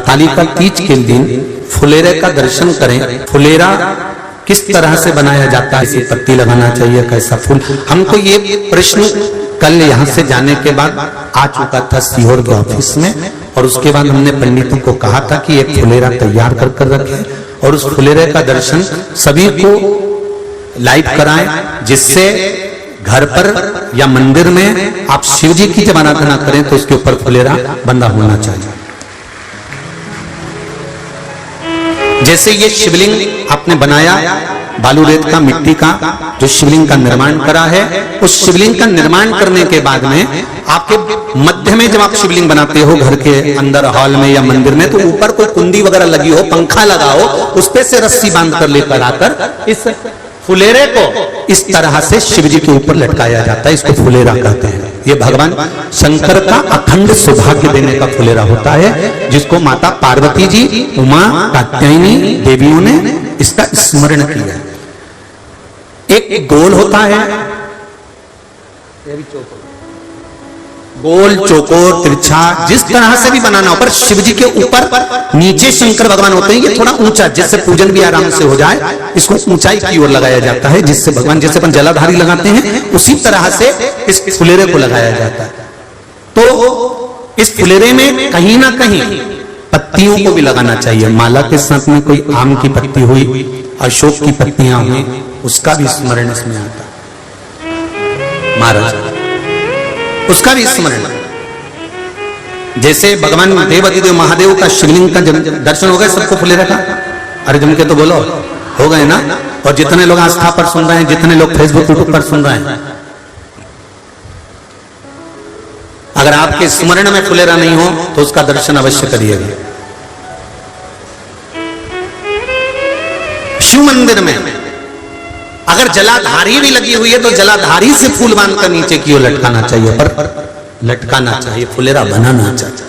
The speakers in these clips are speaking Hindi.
हरतालिका तीज के दिन फुलेरे का दर्शन करें। फुलेरा किस तरह से बनाया जाता है, इसे पत्ती लगाना चाहिए, कैसा फूल, हमको ये प्रश्न कल यहाँ से जाने के बाद आ चुका था सीहोर के ऑफिस में, और उसके बाद हमने पंडितों को कहा था कि एक फुलेरा तैयार कर रखें और उस फुलेरे का दर्शन सभी को लाइव कराएं, जिससे घर पर या मंदिर में आप शिव जी की जब आराधना करें तो उसके ऊपर फुलेरा बंधा होना चाहिए। जैसे ये शिवलिंग आपने बनाया बालू रेत का, मिट्टी का, जो शिवलिंग का निर्माण करा है, उस शिवलिंग का निर्माण करने के बाद में आपके मध्य में जब आप शिवलिंग बनाते हो घर के अंदर हॉल में या मंदिर में, तो ऊपर कोई कुंडी वगैरह लगी हो, पंखा लगा हो, उस पे से रस्सी बांध कर लेकर आकर इस फुलेरे को इस तरह से शिव जी के ऊपर लटकाया जाता है। इसको फुलेरा कहते हैं। ये भगवान शंकर का अखंड सौभाग्य देने का फुलेरा होता है, जिसको माता पार्वती जी, उमा, कात्यायनी देवियों ने इसका स्मरण किया। एक गोल होता है, गोल, चौकोर, तिरछा, जिस तरह से भी बनाना हो, पर शिव जी के ऊपर नीचे शंकर भगवान होते हैं। ये थोड़ा ऊंचा, जिससे पूजन भी आराम से हो जाए, इसको ऊंचाई की ओर लगाया जाता है, जिससे भगवान, जैसे अपन जलाधारी लगाते हैं, उसी तरह से इस फुलेरे को लगाया जाता है। तो इस फुलेरे में कहीं ना कहीं पत्तियों को भी लगाना चाहिए। माला के साथ में कोई आम की पत्ती हुई, अशोक की पत्तियां हुई, उसका भी स्मरण इसमें आता है महाराज, उसका भी स्मरण। जैसे भगवान देवाधिदेव महादेव का शिवलिंग का दर्शन हो गए सबको फुलेरा का? अरे जम के तो बोलो, हो गए ना? और जितने लोग आस्था पर सुन रहे हैं, जितने लोग फेसबुक यूट्यूब पर सुन रहे हैं, अगर आपके स्मरण में फुलेरा नहीं हो तो उसका दर्शन अवश्य करिएगा। शिव मंदिर में अगर जलाधारी भी लगी हुई है तो जलाधारी से फूल बांधकर नीचे की ओर लटकाना चाहिए, पर लटकाना चाहिए, फुलेरा बनाना चाहिए।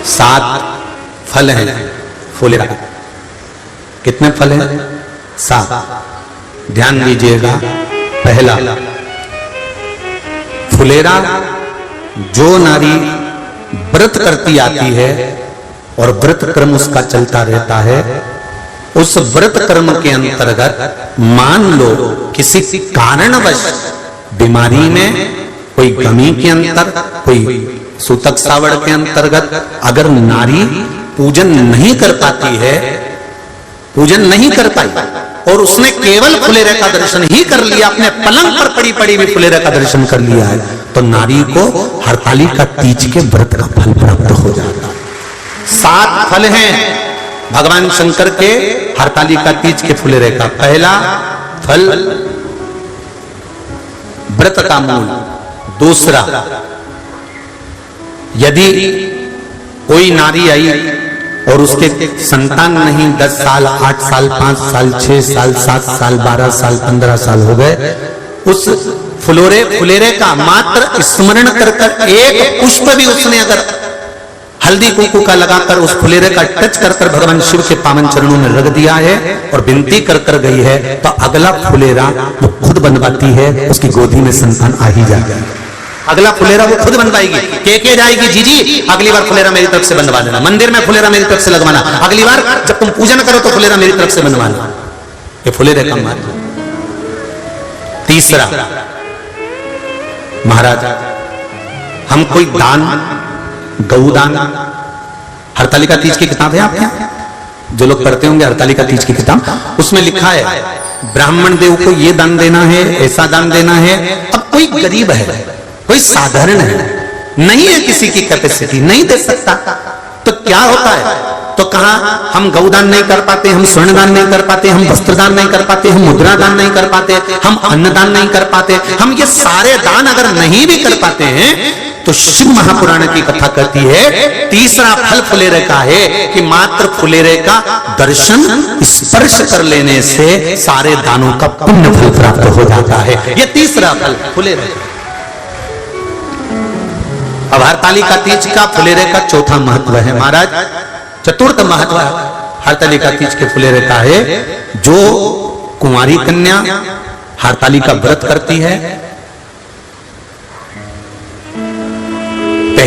सात फल हैं फुलेरा। कितने फल हैं? 7। ध्यान दीजिएगा। पहला, फुलेरा जो नारी व्रत करती आती है और व्रत कर्म उसका चलता रहता है, उस व्रत कर्म के अंतर्गत मान लो किसी कारणवश बीमारी में, कोई गमी के अंतर, कोई सूतक सावड़ के अंतर्गत अगर नारी पूजन नहीं कर पाती है, पूजन नहीं कर पाई और उसने केवल फुलेरे का दर्शन ही कर लिया, अपने पलंग पर पड़ी पड़ी भी फुलेरे का दर्शन कर लिया है, तो नारी को हरतालिका तीज के व्रत का फल प्राप्त हो जाता है। 7 फल हैं भगवान शंकर के हरतालिका तीज के फुलेरे का। पहला फल व्रत का मूल। दूसरा, यदि कोई नारी आई और उसके संतान नहीं, 10 साल, 8 साल, 5 साल, 6 साल, 7 साल, 12 साल, 15 साल हो गए, उस फुलेरे का मात्र स्मरण कर एक पुष्प भी उसने अगर हल्दी कुंकू का लगाकर उस फुलेरे का टच कर भगवान शिव के पावन चरणों में रख दिया है और विनती कर गई है, तो अगला फुलेरा वो खुद बनवाती है, उसकी गोदी में संतान आ ही जाएगा। अगला फुलेरा वो खुद बनवाएगी, के जाएगी, जीजी अगली बार फुलेरा मेरी तरफ से बनवा देना, मंदिर में फुलेरा मेरी तरफ से लगवाना, अगली बार जब तुम पूजन करो तो फुलेरा मेरी तरफ से बनवाना। ये फुलेरे का महत्व। तीसरा, महाराज हम कोई दान, गौदान, हरतालिका तीज की किताब है आपके यहाँ, जो लोग पढ़ते होंगे हरतालिका तीज की किताब, उसमें लिखा है ब्राह्मण देव को ये दान देना है, ऐसा दान देना है। अब कोई गरीब है, कोई साधारण है, नहीं है किसी की कैपेसिटी, नहीं दे सकता, तो क्या होता है? तो कहा हम गौदान नहीं कर पाते, हम स्वर्णदान नहीं कर पाते, हम वस्त्रदान नहीं कर पाते, हम मुद्रा दान नहीं कर पाते, हम अन्नदान नहीं कर पाते, हम ये सारे दान अगर नहीं भी कर पाते हैं, तो शिव महापुराण की कथा कहती है तीसरा फल फुलेरे का है कि मात्र फुलेरे का दर्शन, स्पर्श कर लेने से सारे दानों का पुण्य फल प्राप्त हो जाता है। ये तीसरा फल फुलेरे। अब हरतालिका तीज का फुलेरे का चौथा महत्व है महाराज, चतुर्थ महत्व हरतालिका तीज के फुलेरे का है। जो कुंवारी कन्या हरतालिका व्रत करती है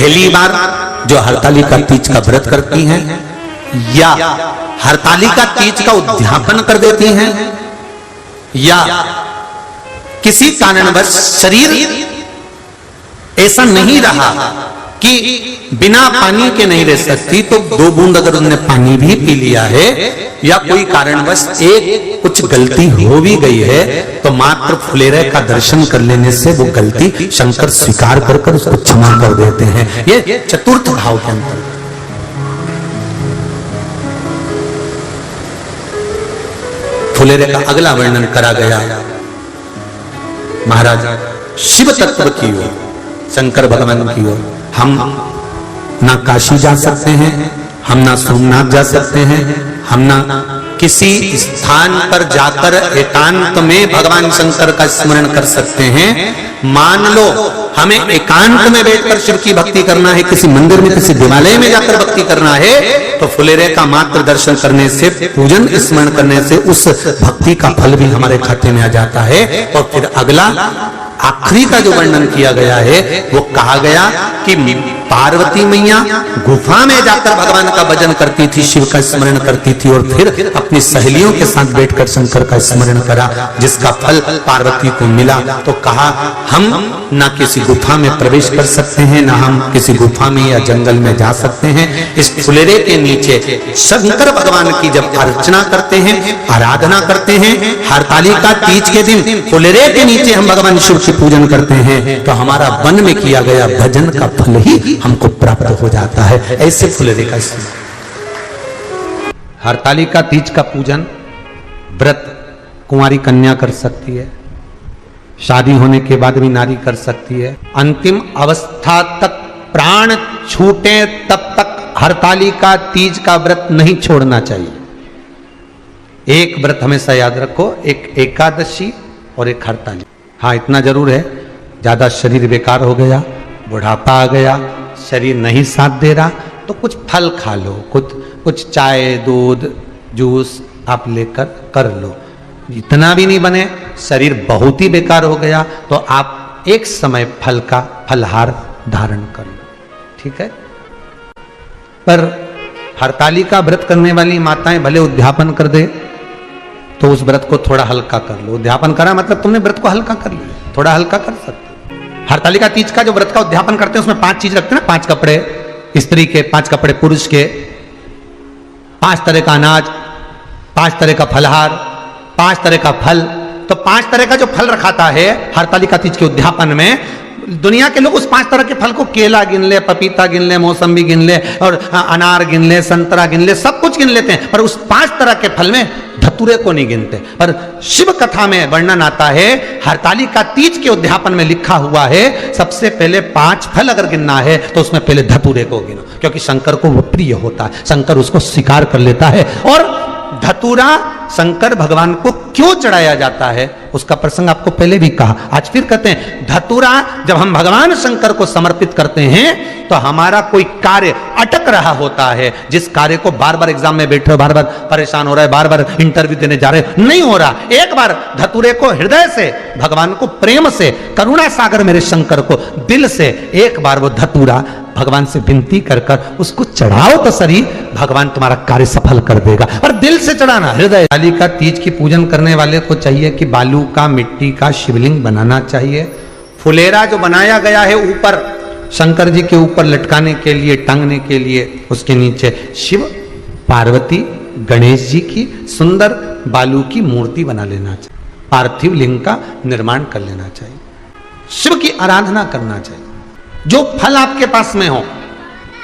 पहली बार जो हरतालिका तीज का व्रत करती हैं या हरतालिका तीज का उद्यापन कर देती हैं या किसी कारणवश शरीर ऐसा नहीं रहा कि बिना पानी के नहीं रह सकती, तो 2 बूंद अगर उन्होंने पानी भी पी लिया है या कोई कारणवश एक कुछ गलती हो भी गई है, तो मात्र फुलेरे का दर्शन कर लेने से वो गलती शंकर स्वीकार कर उसको क्षमा कर देते हैं। ये चतुर्थ भाव के अंदर फुलेरे का अगला वर्णन करा गया। महाराज शिव तत्व की ओर, शंकर भगवान की ओर हम ना काशी जा सकते हैं, हम ना सोमनाथ जा सकते हैं, हम ना किसी स्थान पर जाकर एकांत में भगवान शंकर का स्मरण कर सकते हैं। मान लो हमें एकांत में बैठकर शिव की भक्ति करना है, किसी मंदिर में किसी देवालय में जाकर भक्ति करना है, तो फुलेरे का मात्र दर्शन करने से, पूजन स्मरण करने से उस भक्ति का फल भी हमारे खाते में आ जाता है। और फिर अगला आखिरी का जो वर्णन किया गया है वो कहा गया कि पार्वती मैया गुफा में जाकर भगवान का भजन करती थी, शिव का स्मरण करती थी और फिर अपनी सहेलियों के साथ बैठकर शंकर का स्मरण करा, जिसका फल पार्वती को मिला। तो कहा हम ना किसी गुफा में प्रवेश कर सकते हैं, ना हम किसी गुफा में या जंगल में जा सकते हैं। इस फुलेरे के नीचे शंकर भगवान की जब अर्चना करते हैं, आराधना करते हैं, हरतालिका तीज के दिन फुलेरे के नीचे हम भगवान शिव की पूजन करते हैं, तो हमारा वन में किया गया भजन का फल ही हमको प्राप्त हो जाता है। ऐसे फुलेरे का हरतालिका तीज का पूजन व्रत कुंवारी कन्या कर सकती है, शादी होने के बाद भी नारी कर सकती है। अंतिम अवस्था तक प्राण छूटे तब तक हरतालिका तीज का व्रत नहीं छोड़ना चाहिए। एक व्रत हमेशा याद रखो, एक एकादशी और एक हरतालिका। हाँ, इतना जरूर है, ज्यादा शरीर बेकार हो गया, बुढ़ापा आ गया, शरीर नहीं साथ दे रहा, तो कुछ फल खा लो, कुछ चाय दूध जूस आप लेकर कर लो। इतना भी नहीं बने, शरीर बहुत ही बेकार हो गया, तो आप एक समय फल का फलहार धारण कर लो, ठीक है। पर हरतालिका व्रत करने वाली माताएं भले उद्यापन कर दे, तो उस व्रत को थोड़ा हल्का कर लो। उद्यापन करा मतलब तुमने व्रत को हल्का कर लिया, थोड़ा हल्का कर सकते। हरतालिका तीज का जो व्रत का उद्यापन करते हैं उसमें 5 चीज रखते हैं ना, 5 कपड़े स्त्री के, 5 कपड़े पुरुष के, 5 तरह का अनाज, 5 तरह का फलहार, 5 तरह का फल। तो 5 तरह का जो फल रखाता है हरतालिका तीज के उद्यापन में, दुनिया के लोग उस 5 तरह के फल को, केला गिन ले, पपीता गिन ले, मौसम्बी गिन ले और अनार गिन ले, संतरा गिन ले, सब कुछ गिन लेते हैं, पर उस 5 तरह के फल में धतूरे को नहीं गिनते। पर शिव कथा में वर्णन आता है, हरतालिका तीज के उद्यापन में लिखा हुआ है, सबसे पहले 5 फल अगर गिनना है तो उसमें पहले धतूरे को गिनो, क्योंकि शंकर को वो प्रिय होता है, शंकर उसको स्वीकार कर लेता है। और धतूरा शंकर भगवान को क्यों चढ़ाया जाता है उसका प्रसंग आपको पहले भी कहा, आज फिर कहते हैं। धतूरा जब हम भगवान शंकर को समर्पित करते हैं तो हमारा कोई कार्य अटक रहा होता है, जिस कार्य को बार बार एग्जाम में बैठे हो, बार बार परेशान हो रहा है, बार बार इंटरव्यू देने जा रहे हो, नहीं हो रहा, एक बार धतूरे को हृदय से, भगवान को प्रेम से, करुणा सागर मेरे शंकर को दिल से एक बार वो धतूरा भगवान से विनती कर उसको चढ़ाओ तो सही, भगवान तुम्हारा कार्य सफल कर देगा। और दिल से चढ़ाना, हृदय। हरतालिका तीज की पूजन करने वाले को चाहिए कि बालू का, मिट्टी का शिवलिंग बनाना चाहिए। फुलेरा जो बनाया गया है ऊपर शंकर जी के ऊपर लटकाने के लिए, टांगने के लिए, उसके नीचे शिव, पार्वती, गणेश जी की सुंदर बालू की मूर्ति बना लेना चाहिए, पार्थिव लिंग का निर्माण कर लेना चाहिए, शिव की आराधना करना चाहिए। जो फल आपके पास में हो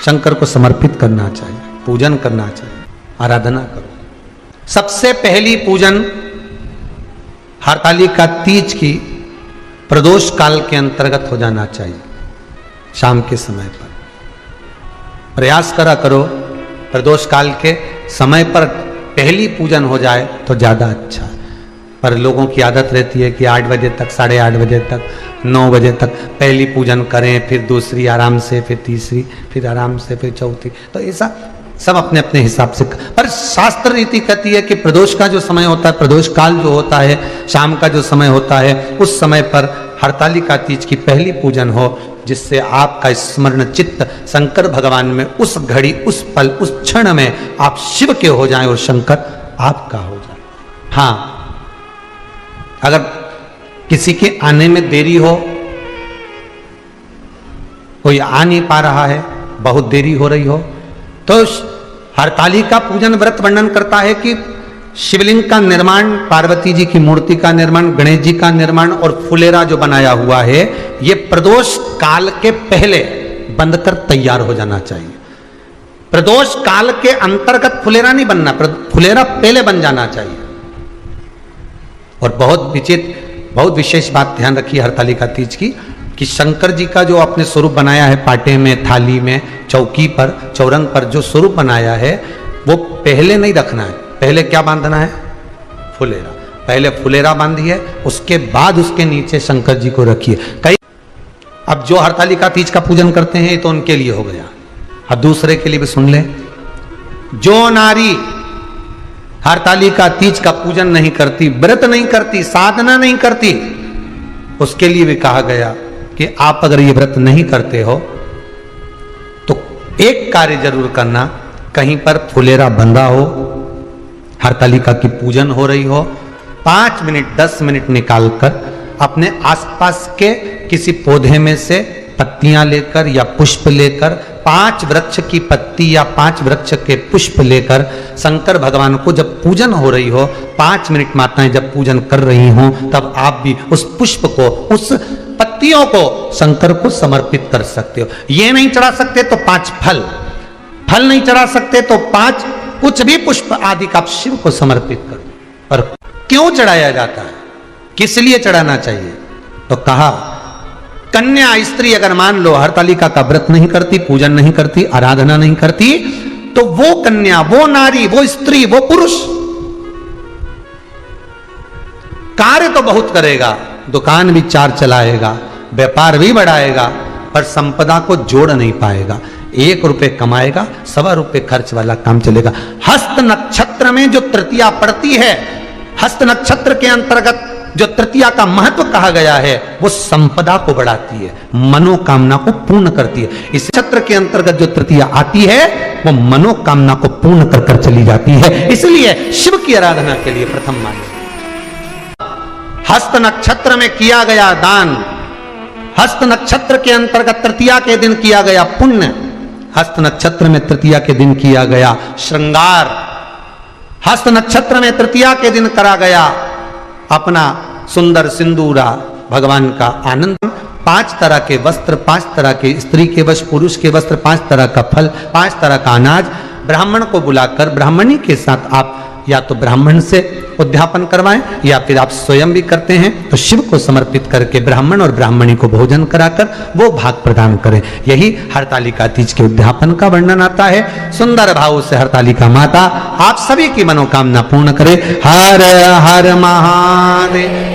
शंकर को समर्पित करना चाहिए, पूजन करना चाहिए, आराधना करो। सबसे पहली पूजन हरतालिका तीज की प्रदोष काल के अंतर्गत हो जाना चाहिए, शाम के समय पर। प्रयास करा करो प्रदोष काल के समय पर पहली पूजन हो जाए तो ज्यादा अच्छा। पर लोगों की आदत रहती है कि 8 बजे तक, 8:30 बजे तक, 9 बजे तक पहली पूजन करें, फिर दूसरी आराम से, फिर तीसरी, फिर आराम से, फिर चौथी। तो ऐसा सब अपने अपने हिसाब से। पर शास्त्र रीति कहती है कि प्रदोष का जो समय होता है, प्रदोष काल जो होता है, शाम का जो समय होता है, उस समय पर हरतालिका तीज की पहली पूजन हो, जिससे आपका स्मरण चित्त शंकर भगवान में उस घड़ी, उस पल, उस क्षण में आप शिव के हो जाएं और शंकर आपका हो जाए। हाँ, अगर किसी के आने में देरी हो, कोई आ नहीं पा रहा है, बहुत देरी हो रही हो, तो हरतालिका पूजन व्रत वर्णन करता है कि शिवलिंग का निर्माण, पार्वती जी की मूर्ति का निर्माण, गणेश जी का निर्माण और फुलेरा जो बनाया हुआ है, ये प्रदोष काल के पहले बंधकर तैयार हो जाना चाहिए। प्रदोष काल के अंतर्गत फुलेरा नहीं बनना, फुलेरा पहले बन जाना चाहिए। और बहुत विशेष बात ध्यान रखिए हरतालिका तीज की, कि शंकर जी का जो आपने स्वरूप बनाया है, पाटे में, थाली में, चौकी पर, चौरंग पर जो स्वरूप बनाया है, वो पहले नहीं रखना है। पहले क्या बांधना है? फुलेरा। पहले फुलेरा बांधिए, उसके बाद उसके नीचे शंकर जी को रखिए। कई अब जो हरतालिका तीज का पूजन करते हैं, ये तो उनके लिए हो गया। अब दूसरे के लिए भी सुन ले। जो नारी हरतालिका तीज का पूजन नहीं करती, व्रत नहीं करती, साधना नहीं करती, उसके लिए भी कहा गया कि आप अगर ये व्रत नहीं करते हो तो एक कार्य जरूर करना, कहीं पर फुलेरा बंधा हो, हरतालिका की पूजन हो रही हो, 5 मिनट 10 मिनट निकालकर अपने आसपास के किसी पौधे में से पत्तियां लेकर या पुष्प लेकर, 5 वृक्ष की पत्ती या 5 वृक्ष के पुष्प लेकर शंकर भगवान को जब पूजन हो रही हो, 5 मिनट माताएं जब पूजन कर रही हों, तब आप भी उस पुष्प को, उस पत्तियों को शंकर को समर्पित कर सकते हो। ये नहीं चढ़ा सकते तो 5 फल नहीं चढ़ा सकते तो 5 कुछ भी पुष्प आदि का आप शिव को समर्पित करो। पर क्यों चढ़ाया जाता है, किस लिए चढ़ाना चाहिए? तो कहा, कन्या स्त्री अगर मान लो हरतालिका का व्रत नहीं करती, पूजन नहीं करती, आराधना नहीं करती, तो वो कन्या, वो नारी, वो स्त्री, वो पुरुष कार्य तो बहुत करेगा, दुकान भी 4 चलाएगा, व्यापार भी बढ़ाएगा, पर संपदा को जोड़ नहीं पाएगा। 1 रुपए कमाएगा, 1.25 रुपए खर्च वाला काम चलेगा। हस्त नक्षत्र में जो तृतीया पड़ती है, हस्त नक्षत्र के अंतर्गत जो तृतीया का महत्व कहा गया है, वो संपदा को बढ़ाती है, मनोकामना को पूर्ण करती है। इस नक्षत्र के अंतर्गत जो तृतीया आती है, वो मनोकामना को पूर्ण कर कर चली जाती है। इसलिए शिव की आराधना के लिए प्रथम मान्य। हस्त नक्षत्र में किया गया दान, हस्त नक्षत्र के अंतर्गत तृतीया के दिन किया गया पुण्य, हस्त नक्षत्र में तृतीया के दिन किया गया श्रृंगार, हस्त नक्षत्र में तृतीया के दिन करा गया अपना सुंदर सिंदूरा, भगवान का आनंद, 5 तरह के वस्त्र, 5 तरह के स्त्री के वस्त्र, पुरुष के वस्त्र, 5 तरह का फल, 5 तरह का अनाज, ब्राह्मण को बुलाकर ब्राह्मणी के साथ आप या तो ब्राह्मण से उद्यापन करवाएं या फिर आप स्वयं भी करते हैं, तो शिव को समर्पित करके ब्राह्मण और ब्राह्मणी को भोजन कराकर वो भाग प्रदान करें। यही हरतालिका तीज के उद्यापन का वर्णन आता है। सुंदर भाव से हरतालिका माता आप सभी की मनोकामना पूर्ण करे। हर हर महादेव।